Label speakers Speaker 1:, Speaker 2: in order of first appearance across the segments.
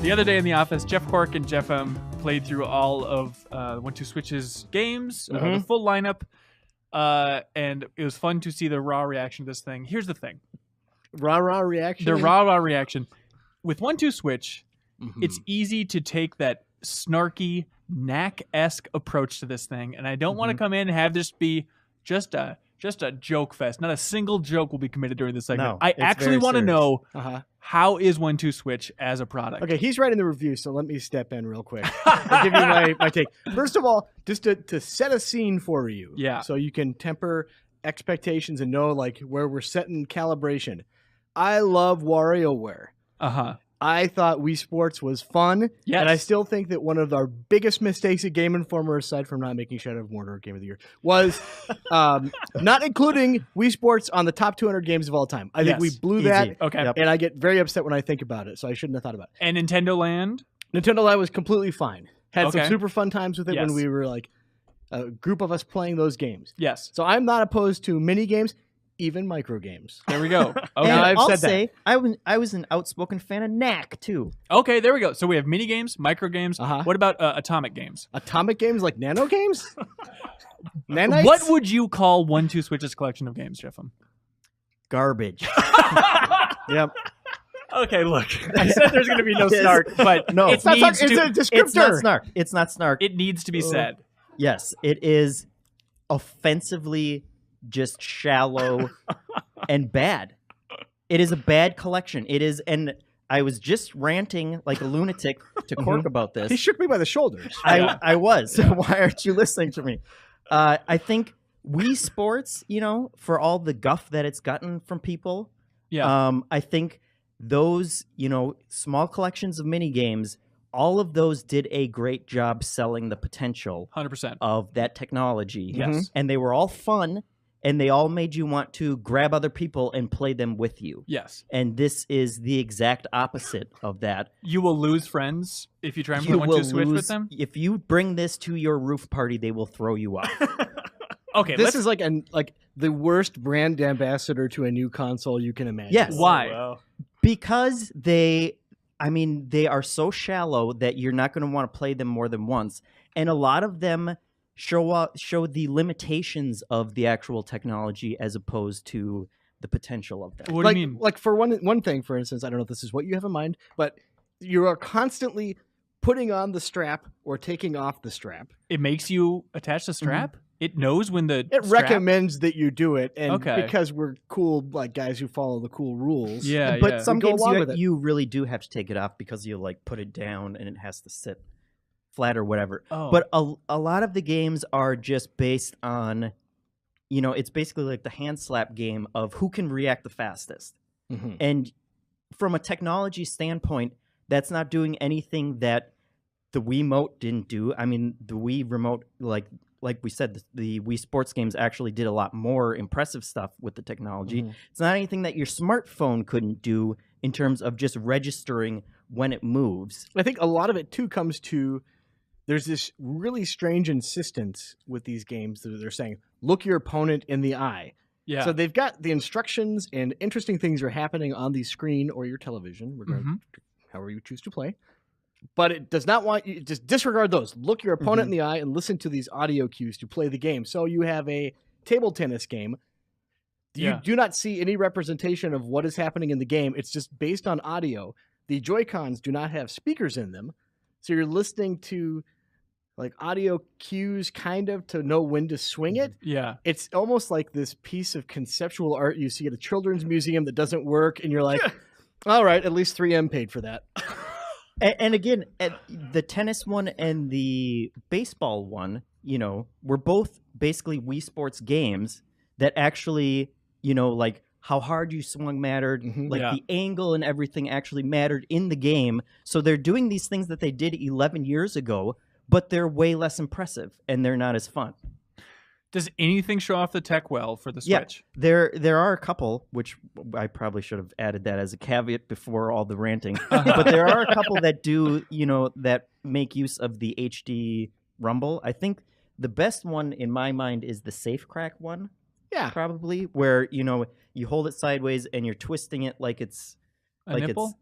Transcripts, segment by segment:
Speaker 1: The other day in the office, Jeff Cork and Jeff played through all of 1-2-Switch's games, the full lineup, and it was fun to see the raw reaction to this thing. Here's the thing.
Speaker 2: Raw reaction?
Speaker 1: The raw reaction. With 1-2-Switch, it's easy to take that snarky, knack-esque approach to this thing, and I don't want to come in and have this be just a joke fest. Not a single joke will be committed during this segment.
Speaker 3: No,
Speaker 1: I actually want to know how is 1-2-Switch as a product.
Speaker 2: Okay, he's writing the review, so let me step in real quick. I'll give you my take. First of all, just to set a scene for you, so you can temper expectations and know like where we're setting calibration. I love WarioWare. I thought Wii Sports was fun, and I still think that one of our biggest mistakes at Game Informer, aside from not making Shadow of Mordor Game of the Year, was not including Wii Sports on the top 200 games of all time. I think we blew that, and I get very upset when I think about it, so I shouldn't have thought about it.
Speaker 1: And Nintendo Land?
Speaker 2: Nintendo Land was completely fine. Had some super fun times with it when we were like a group of us playing those games. So I'm not opposed to mini games. Even micro games.
Speaker 1: There we go.
Speaker 3: Okay. I'll say I was an outspoken fan of Knack too.
Speaker 1: Okay, there we go. So we have mini games, micro games. What about atomic games?
Speaker 2: Atomic games like nano games? Nanites?
Speaker 1: What would you call 1-2-Switch's collection of games, Jeffem?
Speaker 3: Garbage.
Speaker 2: Yep.
Speaker 1: Okay, look. I said there's going to be no snark, but
Speaker 3: no,
Speaker 2: it's not snark. It's a descriptor.
Speaker 3: It's not snark. It's not snark.
Speaker 1: It needs to be said.
Speaker 3: Yes, it is offensively just shallow and bad. It is a bad collection. It is, and I was just ranting like a lunatic to Cork about this.
Speaker 2: He shook me by the shoulders.
Speaker 3: I was. Why aren't you listening to me? I think Wii Sports, for all the guff that it's gotten from people, I think those, small collections of mini games, all of those did a great job selling the potential
Speaker 1: 100%
Speaker 3: of that technology.
Speaker 1: Yes.
Speaker 3: And they were all fun. And they all made you want to grab other people and play them with you.
Speaker 1: Yes.
Speaker 3: And this is the exact opposite of that.
Speaker 1: You will lose friends if you try and play 1-2-Switch with them?
Speaker 3: If you bring this to your roof party, they will throw you out.
Speaker 2: Okay, this is like the worst brand ambassador to a new console you can imagine.
Speaker 3: Yes.
Speaker 1: Why?
Speaker 2: Wow.
Speaker 3: Because they are so shallow that you're not going to want to play them more than once. And a lot of them show the limitations of the actual technology as opposed to the potential of them.
Speaker 1: What do you mean?
Speaker 2: Like for one thing, for instance, I don't know if this is what you have in mind, but you are constantly putting on the strap or taking off the strap.
Speaker 1: It makes you attach the strap? It knows when the
Speaker 2: It
Speaker 1: strap...
Speaker 2: recommends that you do it, and because we're cool, like guys who follow the cool rules.
Speaker 3: But some games you really do have to take it off because you like put it down and it has to sit flat or whatever. But a lot of the games are just based on, it's basically like the hand slap game of who can react the fastest. And from a technology standpoint, that's not doing anything that the Wiimote didn't do. I mean, the Wii remote, like we said, the Wii Sports games actually did a lot more impressive stuff with the technology. It's not anything that your smartphone couldn't do in terms of just registering when it moves.
Speaker 2: I think a lot of it, too, comes to there's this really strange insistence with these games that they're saying, look your opponent in the eye.
Speaker 1: Yeah.
Speaker 2: So they've got the instructions and interesting things are happening on the screen or your television, regardless however you choose to play. But it does not want you just disregard those. Look your opponent in the eye and listen to these audio cues to play the game. So you have a table tennis game. You do not see any representation of what is happening in the game. It's just based on audio. The Joy-Cons do not have speakers in them. So you're listening to like audio cues kind of to know when to swing it.
Speaker 1: Yeah.
Speaker 2: It's almost like this piece of conceptual art you see at a children's museum that doesn't work. And you're like, all right, at least 3M paid for that.
Speaker 3: And again, the tennis one and the baseball one, were both basically Wii Sports games that actually, like how hard you swung mattered, the angle and everything actually mattered in the game. So they're doing these things that they did 11 years ago, but they're way less impressive and they're not as fun.
Speaker 1: Does anything show off the tech well for the Switch?
Speaker 3: Yeah, there are a couple, which I probably should have added that as a caveat before all the ranting. But there are a couple that do, that make use of the HD rumble. I think the best one in my mind is the Safe Crack one.
Speaker 2: Yeah.
Speaker 3: Probably, where, you hold it sideways and you're twisting it like it's...
Speaker 1: A nipple?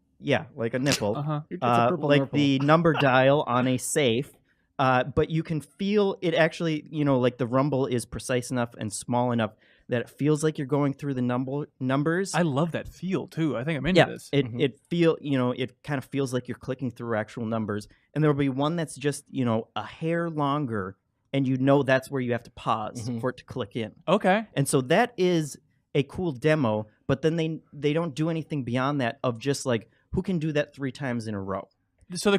Speaker 3: like a nipple,
Speaker 2: like
Speaker 3: the number dial on a safe. But you can feel it actually, like the rumble is precise enough and small enough that it feels like you're going through the numbers.
Speaker 1: I love that feel too. I think I'm into this.
Speaker 3: It it kind of feels like you're clicking through actual numbers, and there'll be one that's just a hair longer, and that's where you have to pause for it to click in.
Speaker 1: Okay.
Speaker 3: And so that is a cool demo, but then they don't do anything beyond that of just like who can do that 3 times in a row.
Speaker 1: So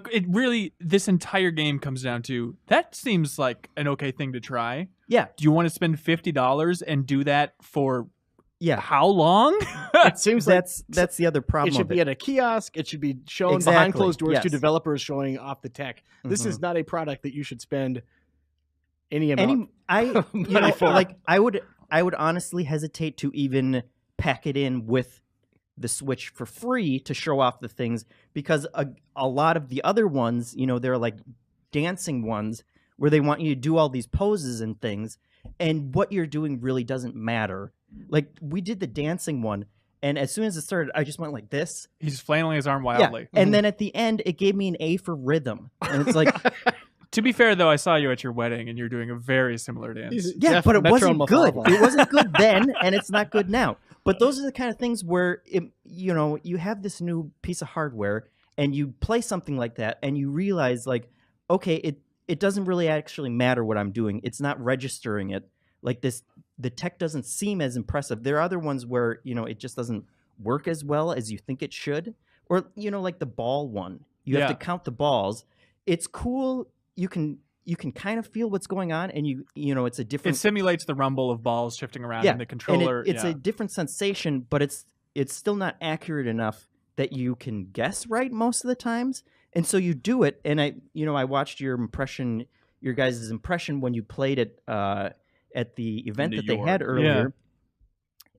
Speaker 1: this entire game comes down to, that seems like an okay thing to try.
Speaker 3: Yeah.
Speaker 1: Do you want to spend $50 and do that for how long?
Speaker 2: It seems
Speaker 3: that's the other problem.
Speaker 2: It should be at a kiosk. It should be shown behind closed doors to developers showing off the tech. This is not a product that you should spend any amount of money for.
Speaker 3: Like I would honestly hesitate to even pack it in with the Switch for free to show off the things, because a lot of the other ones, they're like dancing ones where they want you to do all these poses and things, and what you're doing really doesn't matter. Like we did the dancing one, and as soon as it started, I just went like this.
Speaker 1: He's flailing his arm wildly.
Speaker 3: Yeah. And then at the end, it gave me an A for rhythm, and it's like.
Speaker 1: To be fair, though, I saw you at your wedding, and you're doing a very similar dance.
Speaker 3: Yeah, but it wasn't good. It wasn't good then, and it's not good now. But those are the kind of things where, you have this new piece of hardware, and you play something like that, and you realize, like, okay, it doesn't really actually matter what I'm doing. It's not registering it. Like the tech doesn't seem as impressive. There are other ones where, it just doesn't work as well as you think it should. Or, like the ball one. You have to count the balls. It's cool. You can kind of feel what's going on, and it's a different.
Speaker 1: It simulates the rumble of balls shifting around in the controller.
Speaker 3: And it's a different sensation, but it's still not accurate enough that you can guess right most of the times. And so you do it, and I watched your guys' impression when you played it at the event that they had earlier,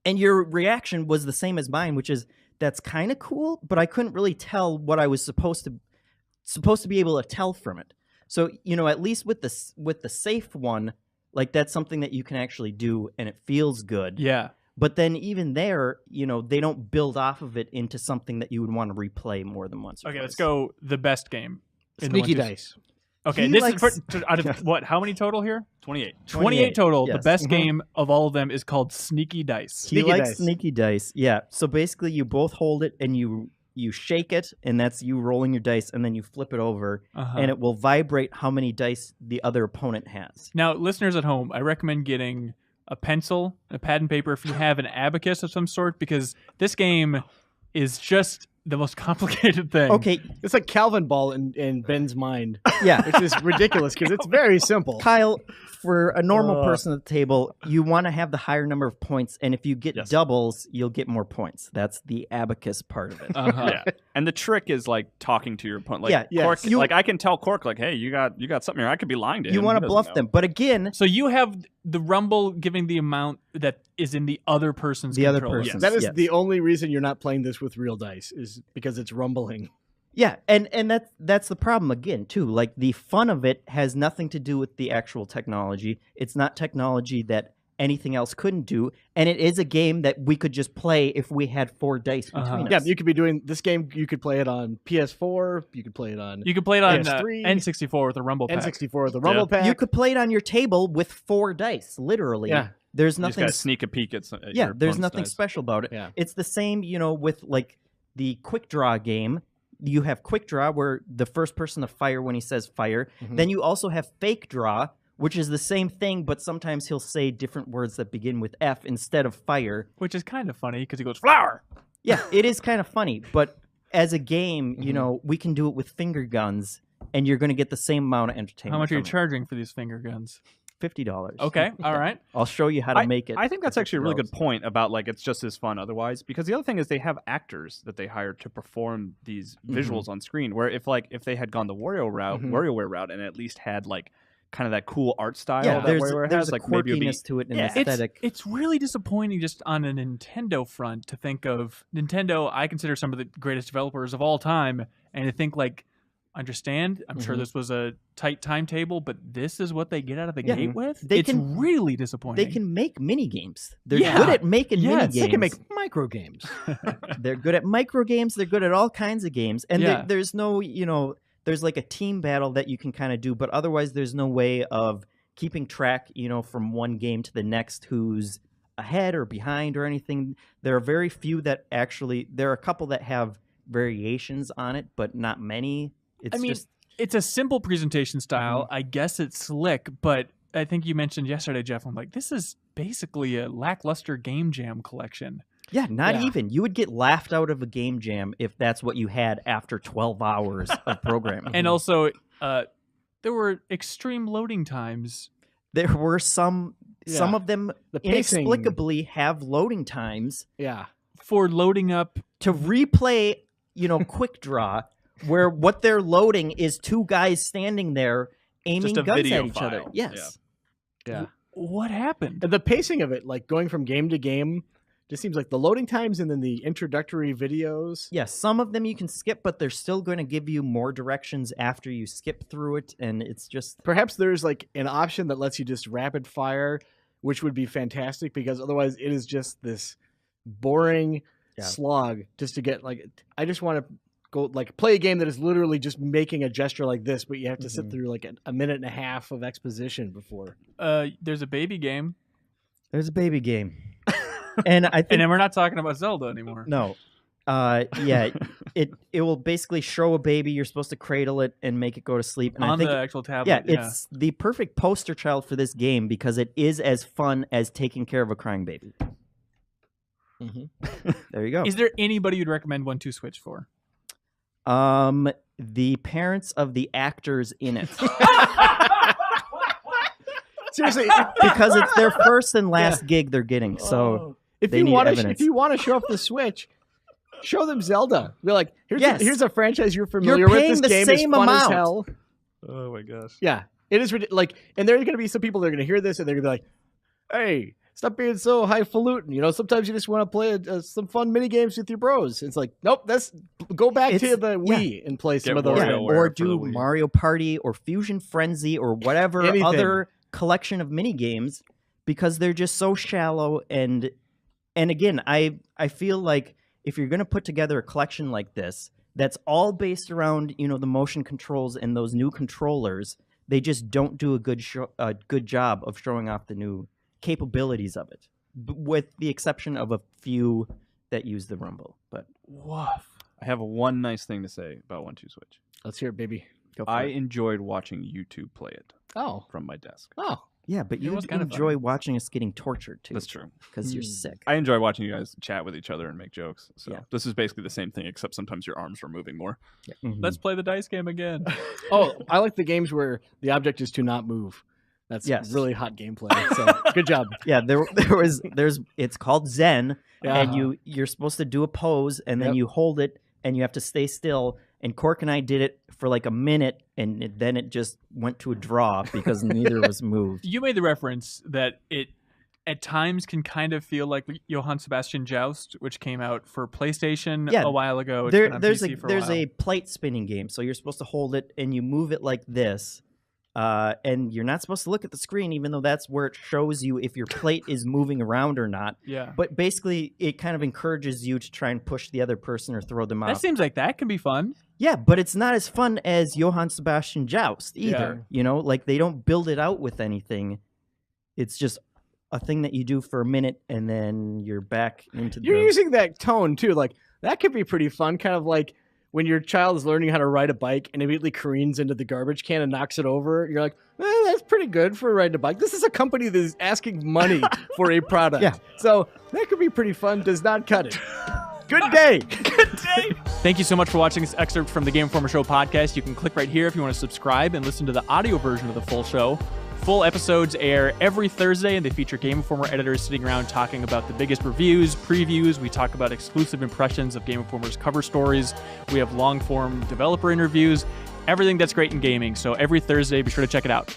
Speaker 3: and your reaction was the same as mine, which is that's kind of cool, but I couldn't really tell what I was supposed to be able to tell from it. So, at least with the safe one, like that's something that you can actually do and it feels good.
Speaker 1: Yeah.
Speaker 3: But then even there, they don't build off of it into something that you would want to replay more than once.
Speaker 1: Okay, let's go the best game.
Speaker 2: Sneaky Dice.
Speaker 1: Okay, this is out of what? How many total here?
Speaker 4: 28.
Speaker 1: 28 total. Yes. The best game of all of them is called Sneaky Dice.
Speaker 3: He likes Sneaky Dice. Yeah. So basically, you both hold it and you shake it, and that's you rolling your dice, and then you flip it over, and it will vibrate how many dice the other opponent has.
Speaker 1: Now, listeners at home, I recommend getting a pencil, a pad and paper if you have an abacus of some sort, because this game is just the most complicated thing.
Speaker 3: Okay.
Speaker 2: It's like Calvin Ball in Ben's mind.
Speaker 3: Yeah.
Speaker 2: Which is ridiculous because it's very simple.
Speaker 3: Kyle, for a normal person at the table, you want to have the higher number of points, and if you get doubles, you'll get more points. That's the abacus part of it.
Speaker 4: Yeah. And the trick is like talking to your opponent. Like Cork, like I can tell Cork, like, hey, you got something here. I could be lying to him.
Speaker 3: You want to bluff them. But again,
Speaker 1: so you have the rumble giving the amount that is in the other person's control.
Speaker 3: Other person.
Speaker 2: Yes. That is the only reason you're not playing this with real dice, is because it's rumbling.
Speaker 3: Yeah, and that's the problem again too. Like the fun of it has nothing to do with the actual technology. It's not technology that anything else couldn't do, and it is a game that we could just play if we had 4 dice between us.
Speaker 2: Yeah, you could be doing this game. You could play it on PS4. You could play it on.
Speaker 1: You could play it on N64 with a rumble pack.
Speaker 2: N64 with a rumble pack.
Speaker 3: You could play it on your table with 4 dice, literally.
Speaker 2: Yeah.
Speaker 3: There's nothing.
Speaker 4: You just gotta sneak a peek at
Speaker 3: there's nothing special about it.
Speaker 2: Yeah.
Speaker 3: It's the same, with like the quick draw game. You have quick draw where the first person to fire when he says fire. Then you also have fake draw, which is the same thing, but sometimes he'll say different words that begin with F instead of fire.
Speaker 1: Which is kind of funny because he goes, flower!
Speaker 3: Yeah, it is kind of funny. But as a game, we can do it with finger guns, and you're going to get the same amount of entertainment.
Speaker 1: How much are you charging for these finger guns?
Speaker 3: $50.
Speaker 1: Okay, all right.
Speaker 3: I'll show you how to make it.
Speaker 4: I think that's actually a really good point about like it's just as fun otherwise, because the other thing is they have actors that they hire to perform these visuals on screen. Where if they had gone the WarioWare route and at least had like kind of that cool art style that WarioWare has, like maybe it'd be
Speaker 3: to it in aesthetic.
Speaker 1: It's really disappointing just on a Nintendo front to think of Nintendo. I consider some of the greatest developers of all time, and to think like understand. I'm sure this was a tight timetable, but this is what they get out of the gate with. It's really disappointing.
Speaker 3: They can make mini games. They're good at making mini games.
Speaker 2: They can make micro games.
Speaker 3: They're good at micro games. They're good at all kinds of games. And there's no, there's like a team battle that you can kind of do, but otherwise there's no way of keeping track, from one game to the next who's ahead or behind or anything. There are very few that actually, there are a couple that have variations on it, but not many.
Speaker 1: It's a simple presentation style. I guess it's slick, but I think you mentioned yesterday, Jeff, I'm like, this is basically a lackluster Game Jam collection.
Speaker 3: Yeah, not even. You would get laughed out of a Game Jam if that's what you had after 12 hours of programming.
Speaker 1: And also, there were extreme loading times.
Speaker 3: There were some of them inexplicably have loading times.
Speaker 2: Yeah.
Speaker 1: For loading up.
Speaker 3: To replay, Quick Draw, where what they're loading is two guys standing there aiming guns at each other. Yes.
Speaker 2: Yeah.
Speaker 1: What happened?
Speaker 2: And the pacing of it, like going from game to game, just seems like the loading times and then the introductory videos.
Speaker 3: Yeah, some of them you can skip, but they're still going to give you more directions after you skip through it, and it's just...
Speaker 2: Perhaps there's like an option that lets you just rapid fire, which would be fantastic, because otherwise it is just this boring slog just to get like... I just want to go like play a game that is literally just making a gesture like this, but you have to sit through like a minute and a half of exposition before.
Speaker 1: There's a baby game.
Speaker 3: There's a baby game. And I think,
Speaker 1: and then we're not talking about Zelda anymore.
Speaker 3: No. It will basically show a baby. You're supposed to cradle it and make it go to sleep. And
Speaker 1: on
Speaker 3: I think
Speaker 1: the actual tablet.
Speaker 3: Yeah, it's the perfect poster child for this game because it is as fun as taking care of a crying baby. There you go.
Speaker 1: Is there anybody you'd recommend 1-2 Switch for?
Speaker 3: The parents of the actors in it.
Speaker 2: Seriously,
Speaker 3: because it's their first and last gig they're getting. So
Speaker 2: if you want to show off the Switch, show them Zelda. Be like, here's a franchise you're familiar with. This game is fun as hell.
Speaker 4: Oh my gosh.
Speaker 2: Yeah, it is ridiculous. Like, and there are going to be some people that are going to hear this and they're going to be like, "Hey, stop being so highfalutin. Sometimes you just want to play some fun mini games with your bros." It's like, nope, go back to the Wii and play some of those.
Speaker 3: Yeah, or do Mario Party or Fusion Frenzy or whatever other collection of mini games, because they're just so shallow. And again, I feel like if you're going to put together a collection like this that's all based around the motion controls and those new controllers, they just don't do a good job of showing off the new capabilities of it, with the exception of a few that use the rumble. But
Speaker 1: woof.
Speaker 4: I have one nice thing to say about 1-2 Switch.
Speaker 2: Let's hear it, baby. Go for
Speaker 4: I
Speaker 2: it.
Speaker 4: enjoyed watching YouTube play it. From my desk.
Speaker 2: Oh.
Speaker 3: Yeah, but you enjoy watching us getting tortured too.
Speaker 4: That's true.
Speaker 3: Because you're sick.
Speaker 4: I enjoy watching you guys chat with each other and make jokes. So this is basically the same thing, except sometimes your arms are moving more.
Speaker 3: Yeah.
Speaker 1: Let's play the dice game again.
Speaker 2: I like the games where the object is to not move. That's really hot gameplay. So good job.
Speaker 3: Yeah, it's called Zen, and you're supposed to do a pose, and then you hold it, and you have to stay still. And Cork and I did it for like a minute, and then it just went to a draw because neither was moved.
Speaker 1: You made the reference that it at times can kind of feel like Johann Sebastian Joust, which came out for PlayStation a while ago.
Speaker 3: There's a plate spinning game, so you're supposed to hold it and you move it like this. And you're not supposed to look at the screen, even though that's where it shows you if your plate is moving around or not.
Speaker 1: Yeah.
Speaker 3: But basically, it kind of encourages you to try and push the other person or throw them off.
Speaker 1: That seems like that can be fun.
Speaker 3: Yeah, but it's not as fun as Johann Sebastian Joust either.
Speaker 1: Yeah.
Speaker 3: Like they don't build it out with anything. It's just a thing that you do for a minute, and then you're back into
Speaker 2: You're using that tone, too. Like, that could be pretty fun, kind of like when your child is learning how to ride a bike and immediately careens into the garbage can and knocks it over. You're like, that's pretty good for riding a bike. This is a company that is asking money for a product.
Speaker 3: Yeah.
Speaker 2: So that could be pretty fun. Does not cut it. Good day.
Speaker 1: Good day. Thank you so much for watching this excerpt from the Game Informer Show podcast. You can click right here if you want to subscribe and listen to the audio version of the full show. Full episodes air every Thursday, and they feature Game Informer editors sitting around talking about the biggest reviews, previews. We talk about exclusive impressions of Game Informer's cover stories. We have long-form developer interviews, everything that's great in gaming. So every Thursday, be sure to check it out.